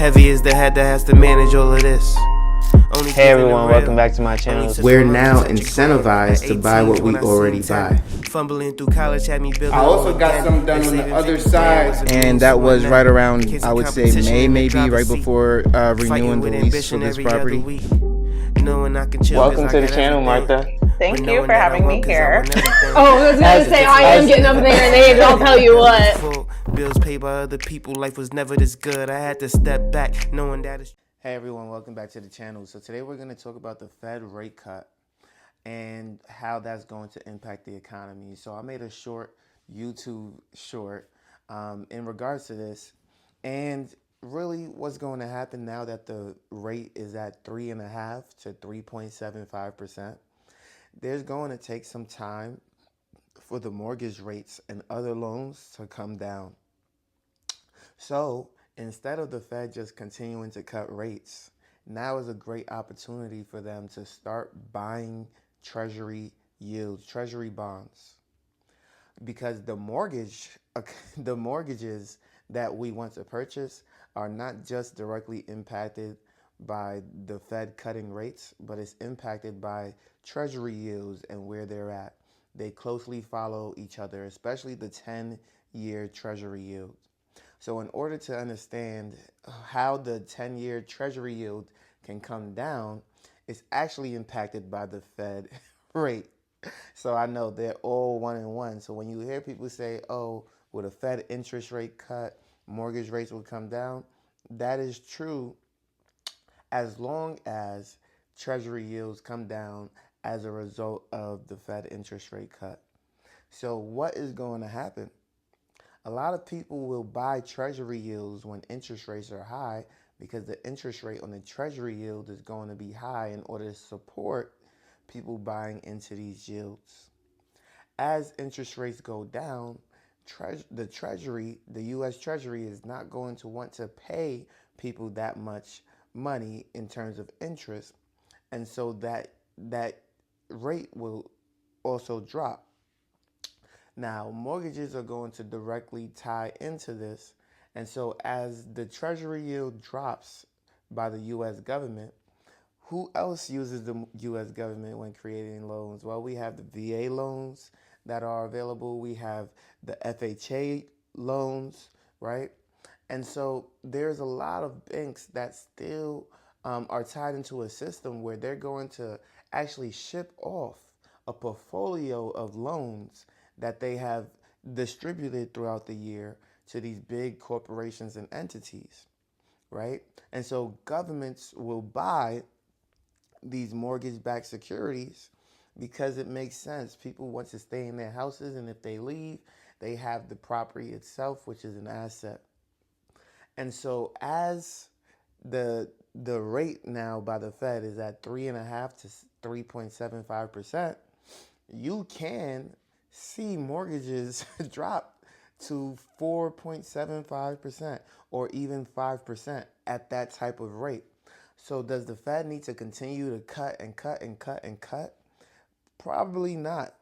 Heavy is the head that has to manage all of this. Hey everyone, welcome back to my channel. We're now incentivized to buy what we already buy. Fumbling through college had me building. I also got some done on the other side. And that was right around, I would say, May, maybe, right before renewing the lease for this property. Welcome to the channel, Martha. Thank you for having me here. Oh, I was going to say, I am getting up in their names, I'll tell you what. Bills paid by other people, life was never this good. I had to step back, knowing that it's... Hey everyone, welcome back to the channel. So today we're going to talk about the Fed rate cut and how that's going to impact the economy. So I made a short YouTube short in regards to this, and really what's going to happen now that the rate is at 3.5 to 3.75%. There's going to take some time for the mortgage rates and other loans to come down. So instead of the Fed just continuing to cut rates, now is a great opportunity for them to start buying treasury yields, treasury bonds. Because the mortgages that we want to purchase are not just directly impacted by the Fed cutting rates, but it's impacted by treasury yields and where they're at. They closely follow each other, especially the 10-year treasury yield. So in order to understand how the 10-year treasury yield can come down, it's actually impacted by the Fed rate. So I know they're all one and one. So when you hear people say, oh, with a Fed interest rate cut, mortgage rates will come down, that is true as long as treasury yields come down as a result of the Fed interest rate cut. So what is going to happen? A lot of people will buy treasury yields when interest rates are high because the interest rate on the treasury yield is going to be high in order to support people buying into these yields. As interest rates go down, the U.S. Treasury is not going to want to pay people that much money in terms of interest, and so that rate will also drop. Now, mortgages are going to directly tie into this, and so as the treasury yield drops by the U.S. government, who else uses the U.S. government when creating loans? Well, we have the VA loans that are available. We have the FHA loans, right? And so there's a lot of banks that still are tied into a system where they're going to actually ship off a portfolio of loans that they have distributed throughout the year to these big corporations and entities, right? And so governments will buy these mortgage-backed securities because it makes sense. People want to stay in their houses, and if they leave, they have the property itself, which is an asset. And so as the rate now by the Fed is at 3.5 to 3.75%, you can see mortgages drop to 4.75% or even 5% at that type of rate. So does the Fed need to continue to cut and cut and cut and cut? Probably not.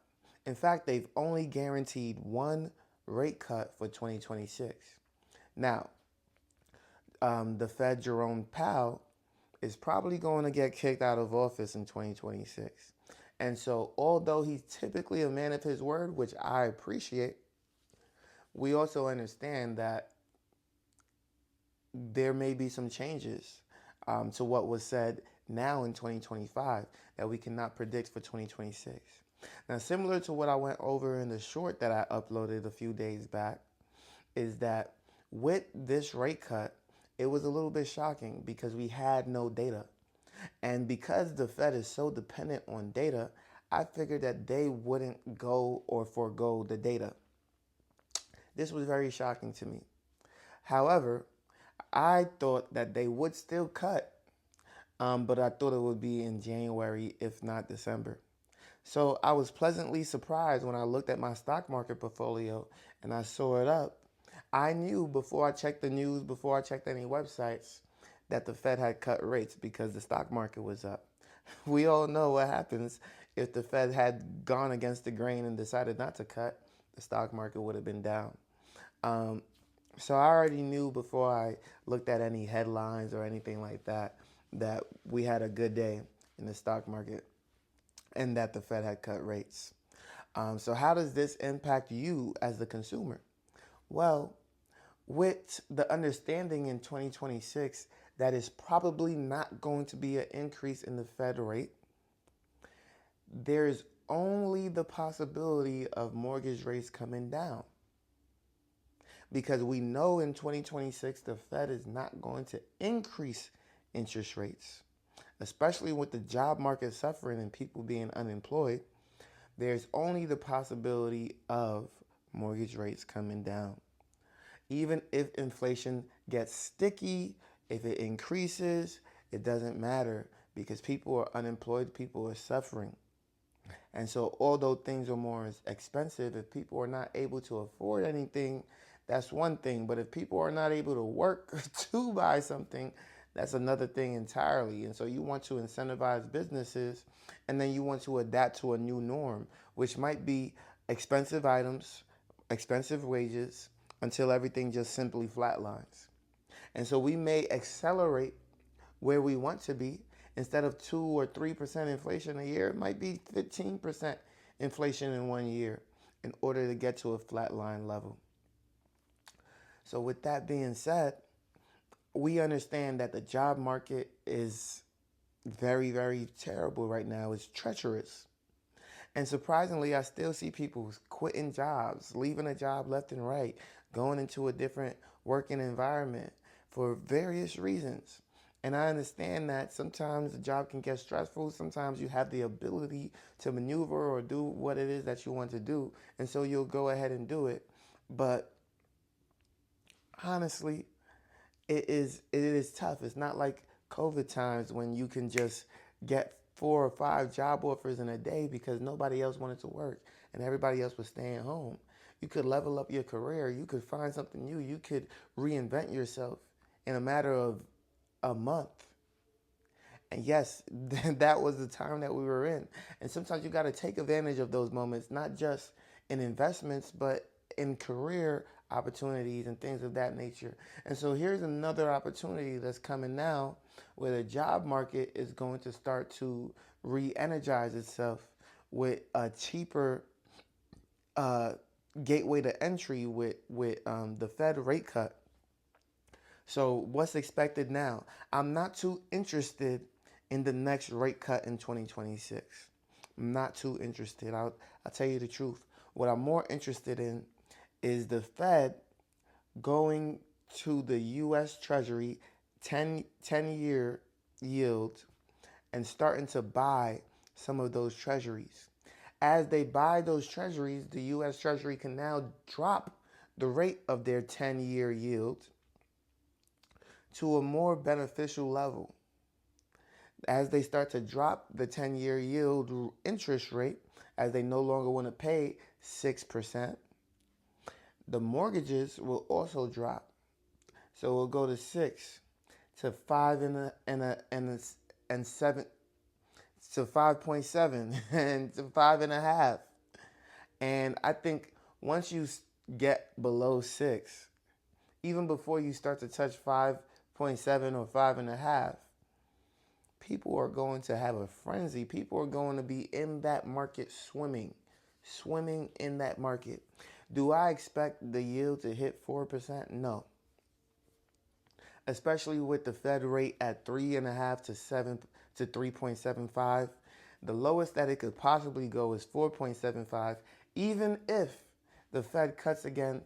In fact, they've only guaranteed one rate cut for 2026. Now, the Fed Jerome Powell is probably going to get kicked out of office in 2026. And so although he's typically a man of his word, which I appreciate, we also understand that there may be some changes to what was said now in 2025 that we cannot predict for 2026. Now, similar to what I went over in the short that I uploaded a few days back, is that with this rate cut, it was a little bit shocking because we had no data. And because the Fed is so dependent on data, I figured that they wouldn't go or forego the data. This was very shocking to me. However, I thought that they would still cut, but I thought it would be in January, if not December. So I was pleasantly surprised when I looked at my stock market portfolio and I saw it up. I knew before I checked the news, before I checked any websites, that the Fed had cut rates because the stock market was up. We all know what happens if the Fed had gone against the grain and decided not to cut. The stock market would have been down. So I already knew before I looked at any headlines or anything like that that we had a good day in the stock market and that the Fed had cut rates. So how does this impact you as the consumer? Well, with the understanding in 2026 that is probably not going to be an increase in the Fed rate, there's only the possibility of mortgage rates coming down. Because we know in 2026 the Fed is not going to increase interest rates, especially with the job market suffering and people being unemployed. There's only the possibility of mortgage rates coming down. Even if inflation gets sticky, if it increases, it doesn't matter because people are unemployed, people are suffering. And so, although things are more expensive, if people are not able to afford anything, that's one thing. But if people are not able to work to buy something, that's another thing entirely. And so, you want to incentivize businesses and then you want to adapt to a new norm, which might be expensive items, expensive wages, until everything just simply flatlines. And so, we may accelerate where we want to be. Instead of 2 or 3% inflation a year, it might be 15% inflation in 1 year in order to get to a flatline level. So with that being said, we understand that the job market is very, very terrible right now. It's treacherous. And surprisingly, I still see people quitting jobs, leaving a job left and right, going into a different working environment for various reasons. And I understand that sometimes the job can get stressful. Sometimes you have the ability to maneuver or do what it is that you want to do. And so you'll go ahead and do it. But honestly, it is tough. It's not like COVID times when you can just get 4 or 5 job offers in a day because nobody else wanted to work and everybody else was staying home. You could level up your career. You could find something new. You could reinvent yourself in a matter of a month. And yes, that was the time that we were in. And sometimes you got to take advantage of those moments, not just in investments, but in career opportunities and things of that nature. And so here's another opportunity that's coming now where the job market is going to start to re-energize itself with a cheaper gateway to entry with the Fed rate cut. So what's expected now? I'm not too interested in the next rate cut in 2026. I'm not too interested. I'll tell you the truth. What I'm more interested in is the Fed going to the U.S. Treasury 10-year yield and starting to buy some of those treasuries. As they buy those treasuries, the U.S. Treasury can now drop the rate of their 10-year yield to a more beneficial level. As they start to drop the 10-year yield interest rate, as they no longer want to pay 6%, the mortgages will also drop. So it'll go to 6 to 5 and 7 to 5.7 and to 5.5. And I think once you get below 6, even before you start to touch 5.7 or 5.5, people are going to have a frenzy. People are going to be in that market swimming in that market. Do I expect the yield to hit 4%? No. Especially with the Fed rate at 3.5 to 7 to 3.75. The lowest that it could possibly go is 4.75, even if the Fed cuts again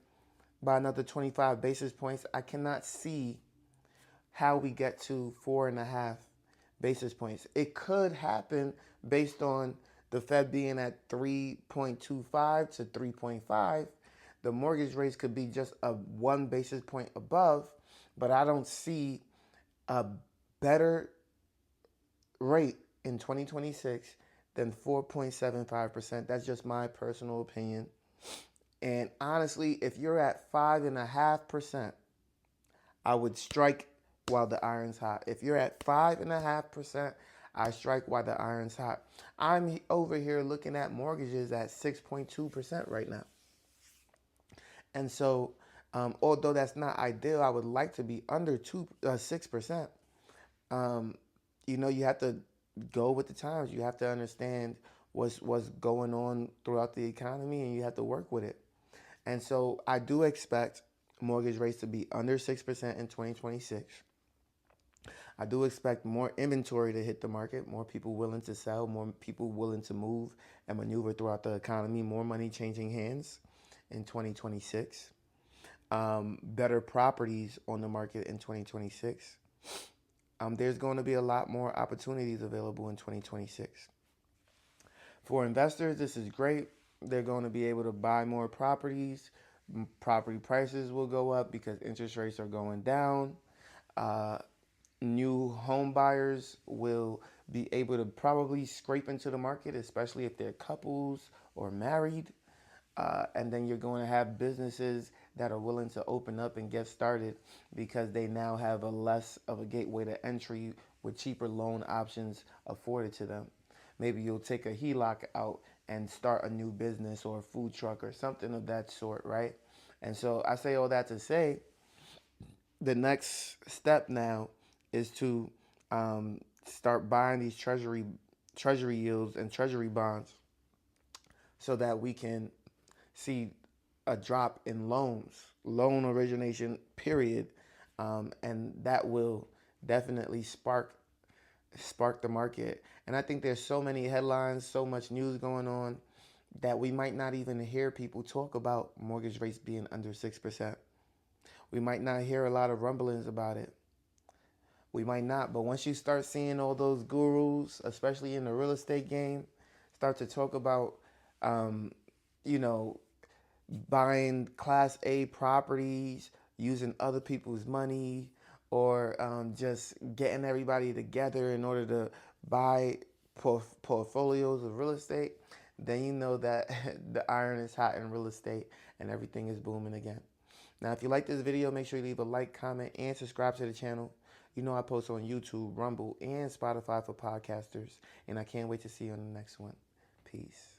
by another 25 basis points. I cannot see how we get to 4.5 basis points. It could happen based on the Fed being at 3.25 to 3.5. The mortgage rates could be just a 1 basis point above, but I don't see a better rate in 2026 than 4.75%. That's just my personal opinion. And honestly, if you're at 5.5%, I would strike while the iron's hot. If you're at 5.5%, I strike while the iron's hot. I'm over here looking at mortgages at 6.2% right now. And so Although that's not ideal, I would like to be under 6%. You have to go with the times. You have to understand what's going on throughout the economy, and you have to work with it. And so I do expect mortgage rates to be under 6% in 2026. I do expect more inventory to hit the market, more people willing to sell, more people willing to move and maneuver throughout the economy, more money changing hands in 2026. Better properties on the market in 2026. There's going to be a lot more opportunities available in 2026. For investors, this is great. They're going to be able to buy more properties. Property prices will go up because interest rates are going down. New home buyers will be able to probably scrape into the market, especially if they're couples or married. And then you're going to have businesses that are willing to open up and get started because they now have a less of a gateway to entry with cheaper loan options afforded to them. Maybe you'll take a HELOC out and start a new business or a food truck or something of that sort, right? And so I say all that to say the next step now is to start buying these treasury yields and treasury bonds so that we can see a drop in loan origination, period, and that will definitely spark the market. And I think there's so many headlines, so much news going on that we might not even hear people talk about mortgage rates being under 6%. We might not hear a lot of rumblings about it. We might not, but once you start seeing all those gurus, especially in the real estate game, start to talk about, buying Class A properties, using other people's money, or just getting everybody together in order to buy portfolios of real estate, then you know that the iron is hot in real estate and everything is booming again. Now, if you like this video, make sure you leave a like, comment, and subscribe to the channel. You know I post on YouTube, Rumble, and Spotify for podcasters, and I can't wait to see you on the next one. Peace.